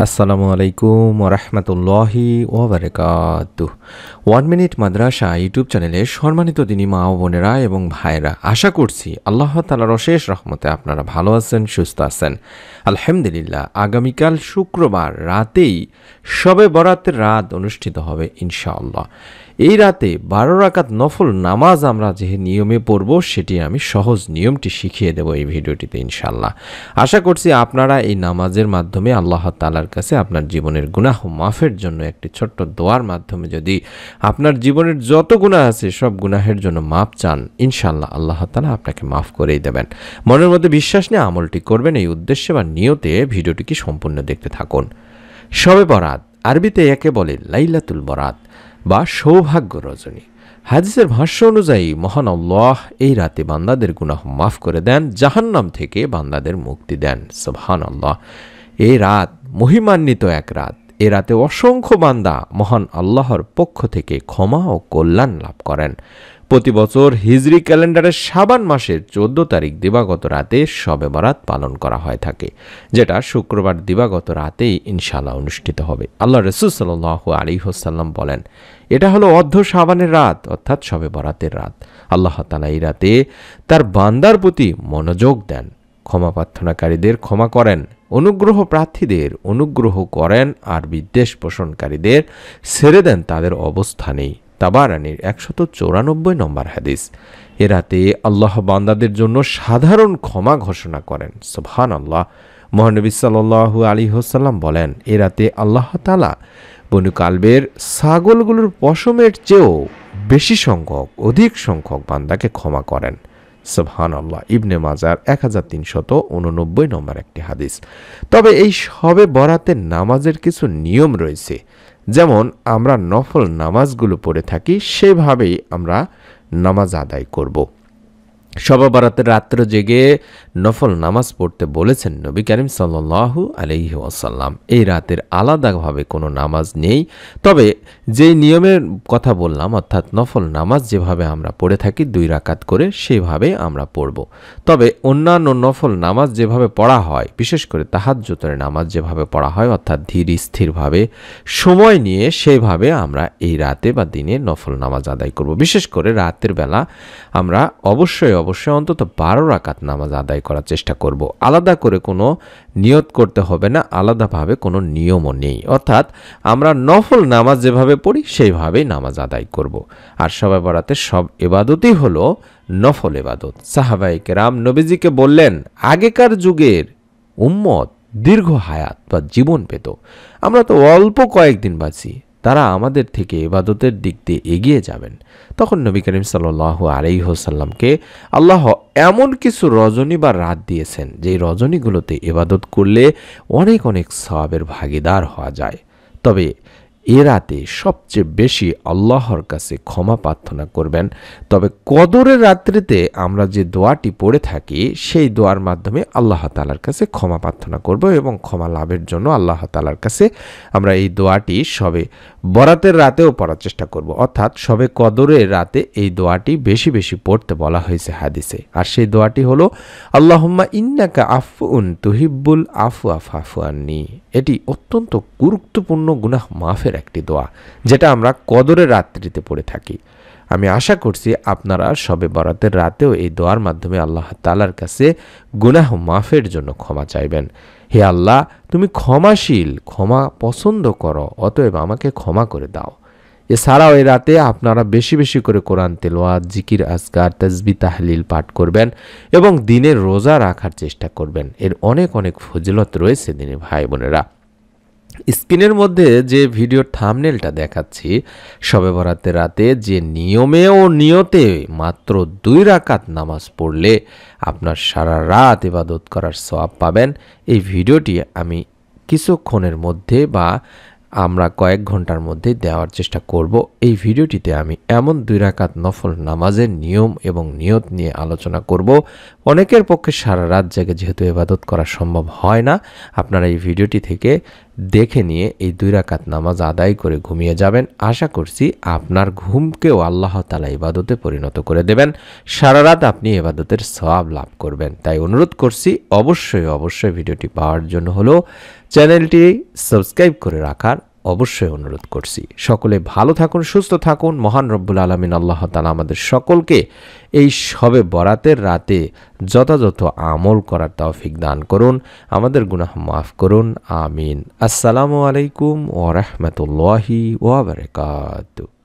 আসসালামু আলাইকুম ওরহমতুল্লাহি ওবারাকাতুহ। 1 মিনিট মাদ্রাসা ইউটিউব চ্যানেলে সম্মানিত দিনী মা ও বোনেরা এবং ভাইরা, আশা করছি আল্লাহ তাআলার অশেষ রহমতে আপনারা ভালো আছেন, সুস্থ আছেন। আলহামদুলিল্লাহ, আগামীকাল শুক্রবার রাতেই শবে বরাতের রাত অনুষ্ঠিত হবে ইনশাআল্লাহ। এই রাতে 12 রাকাত নফল নামাজ আমরা যে নিয়মে পড়ব সেটি আমি সহজ নিয়মটি শিখিয়ে দেব এই ভিডিওটিতে ইনশাআল্লাহ। আশা করছি আপনারা এই নামাজের মাধ্যমে আল্লাহ তাআলার কাছে আপনার জীবনের গুনাহ মাফের জন্য একটি ছোট্ট দোয়ার মাধ্যমে যদি আপনার জীবনের যত গুনাহ আছে সব গুনাহের জন্য মাফ চান, ইনশাআল্লাহ আল্লাহ তাআলা আপনাকে মাফ করেই দেবেন। মনের মধ্যে বিশ্বাস নিয়ে আমলটি করবেন, এই উদ্দেশ্যে বা নিয়তে ভিডিওটিকে সম্পূর্ণ দেখতে থাকুন। শবে বরাত আরবিতে একে বলে লাইলাতুল বরাত বা সৌভাগ্য রজনী। হাদিসের ভাষ্য অনুযায়ী মহান আল্লাহ এই রাতে বান্দাদের গুনাহ মাফ করে দেন, জাহান্নাম থেকে বান্দাদের মুক্তি দেন। সুবহানাল্লাহ। এই রাত মহিমান্বিত এক রাত। এ রাতে অসংখ্য বান্দা মহান আল্লাহর পক্ষ থেকে ক্ষমা ও কল্যাণ লাভ করেন। প্রতি বছর হিজরি ক্যালেন্ডারের শাবান মাসের 14 তারিখ দিবাগত রাতে শবে বরাত পালন করা হয়ে থাকে, যেটা শুক্রবার দিবাগত রাতেই ইনশাআল্লাহ অনুষ্ঠিত হবে। আল্লাহ রাসূল সাল্লাল্লাহু আলাইহি ওয়াসাল্লাম বলেন, এটা হলো অর্ধ শাবানের রাত, অর্থাৎ শবে বরাতের রাত। আল্লাহ তাআলা এই রাতে তার বান্দার প্রতি মনোযোগ দেন, ক্ষমা প্রার্থনাকারীদের ক্ষমা করেন, অনুগ্রহ প্রার্থীদের অনুগ্রহ করেন, আর বিদ্বেষ পোষণকারীদের ছেড়ে দেন তাদের অবস্থানেই। তাবারানীর 194 নম্বর হাদিস। এ রাতে আল্লাহ বান্দাদের জন্য সাধারণ ক্ষমা ঘোষণা করেন। সুবহানাল্লাহ। মহানবী সাল্লাল্লাহু আলাইহি ওয়াসাল্লাম বলেন, এ রাতে আল্লাহ তাআলা বনু কালবের ছাগলগুলোর পশমের চেয়েও অধিক সংখ্যক বান্দাকে ক্ষমা করেন। সুবহানাল্লাহ। ইবনে মাজার 1389 নম্বর একটি হাদিস। তবে এই শবে বরাতের নামাজের কিছু নিয়ম রয়েছে, যেমন আমরা নফল নামাজগুলো পড়ে থাকি সেভাবেই আমরা নামাজ আদায় করব। শবে বরাতের রাত্রে জেগে নফল নামাজ পড়তে বলেছেন নবী করিম সাল্লাল্লাহু আলাইহি ওয়াসাল্লাম। এই রাতের আলাদাভাবে কোনো নামাজ নেই, তবে যেই নিয়মের কথা বললাম, অর্থাৎ নফল নামাজ যেভাবে আমরা পড়ে থাকি 2 রাকাত করে, সেভাবে আমরা পড়ব। তবে অন্যান্য নফল নামাজ যেভাবে পড়া হয়, বিশেষ করে তাহাজ্জুদের নামাজ যেভাবে পড়া হয়, অর্থাৎ ধীর স্থিরভাবে সময় নিয়ে, সেভাবে আমরা এই রাতে বা দিনে নফল নামাজ আদায় করব। বিশেষ করে রাতের বেলা আমরা অবশ্যই অন্তত 12 রাকাত নামাজ আদায় করার চেষ্টা করব। আলাদা করে কোনো নিয়ত করতে হবে না, আলাদাভাবে কোনো নিয়মও নেই, অর্থাৎ আমরা নফল নামাজ যেভাবে পড়ি সেইভাবেই নামাজ আদায় করব। আর শবে বরাতের সব ইবাদতই হলো নফল ইবাদত। সাহাবায়ে কেরাম নবীজিকে বললেন, আগেকার যুগের উম্মত দীর্ঘ হায়াত বা জীবন পেত, আমরা তো অল্প কয়েকদিন বাঁচি, তারা আমাদের থেকে ইবাদতের দিক দিয়ে এগিয়ে যাবেন। তখন নবী করিম সাল্লাল্লাহু আলাইহি ওয়াসাল্লামকে আল্লাহ এমন কিছু রজনী বা রাত দিয়েছেন, যে রজনীগুলোতে ইবাদত করলে অনেক সওয়াবের ভাগীদার হওয়া যায়। তবে এ রাতে সবচেয়ে বেশি আল্লাহর কাছে ক্ষমা প্রার্থনা করবেন। তবে কদরের রাত্রিতে আমরা যে দোয়াটি পড়ে থাকি, সেই দোয়ার মাধ্যমে আল্লাহ তাআলার কাছে ক্ষমা প্রার্থনা করব এবং ক্ষমা লাভের জন্য আল্লাহ তাআলার কাছে আমরা এই দোয়াটি শবে বরাতের রাতেও পড়ার চেষ্টা করব। অর্থাৎ শবে কদরের রাতে এই দোয়াটি বেশি পড়তে বলা হয়েছে হাদিসে। আর সেই দোয়াটি হলো, আল্লাহুম্মা ইন্নাকা আফউন তুহিব্বুল আফওয়া ফাফু আন্নি। এটি অত্যন্ত গুরুত্বপূর্ণ গুনাহ মাফের একটি দোয়া, যেটা আমরা কদরের রাত্রিতে পড়ে থাকি। আমি আশা করছি আপনারা শবে বরাতের রাতেও এই দোয়ার মাধ্যমে আল্লাহ তাআলার কাছে গুনাহ মাফের জন্য ক্ষমা চাইবেন। হে আল্লাহ, তুমি ক্ষমাশীল, ক্ষমা পছন্দ করো, অতএব আমাকে ক্ষমা করে দাও। এছাড়াও এই রাতে আপনারা বেশি করে কোরআন তেলাওয়াত, জিকির, আজকার, তাসবিহ, তাহলিল পাঠ করবেন এবং দিনের রোজা রাখার চেষ্টা করবেন। এর অনেক ফজিলত রয়েছে দিনী ভাই বোনেরা। স্ক্রিনের মধ্যে যে ভিডিওর থাম্বনেলটা দেখাচ্ছি, শবে বরাতের রাতে যে নিয়মে ও নিয়তে মাত্র 2 রাকাত নামাজ পড়লে আপনার সারা রাত ইবাদত করার সওয়াব পাবেন, এই ভিডিওটি আমি কিছুক্ষণের মধ্যে বা আমরা কয়েক ঘন্টার মধ্যে দেওয়ার চেষ্টা করব। এই ভিডিওটিতে আমি এমন 2 রাকাত নফল নামাজের নিয়ম এবং নিয়ত নিয়ে আলোচনা করব। অনেকের পক্ষে সারা রাত জেগে যেহেতু ইবাদত করা সম্ভব হয় না, আপনারা এই ভিডিওটি থেকে দেখে নিয়ে এই 2 রাকাত নামাজ আদায় করে ঘুমিয়ে যাবেন। আশা করছি আপনার ঘুমকেও আল্লাহ তাআলা ইবাদতে পরিণত করে দেবেন, সারা রাত আপনি ইবাদতের সওয়াব লাভ করবেন। তাই অনুরোধ করছি অবশ্যই ভিডিওটি পাওয়ার জন্য হলেও চ্যানেলটি সাবস্ক্রাইব করে রাখার অবশ্যই অনুরোধ করছি। সকলে ভালো থাকুন, সুস্থ থাকুন। মহান রব্বুল আলামিন আল্লাহ তাআলা আমাদের সকলকে এই শবে বরাতের রাতে যথাযথ আমল করার তৌফিক দান করুন, আমাদের গুনাহ মাফ করুন, আমিন। আসসালামু আলাইকুম ওয়া রাহমাতুল্লাহি ওয়া বারাকাতুহু।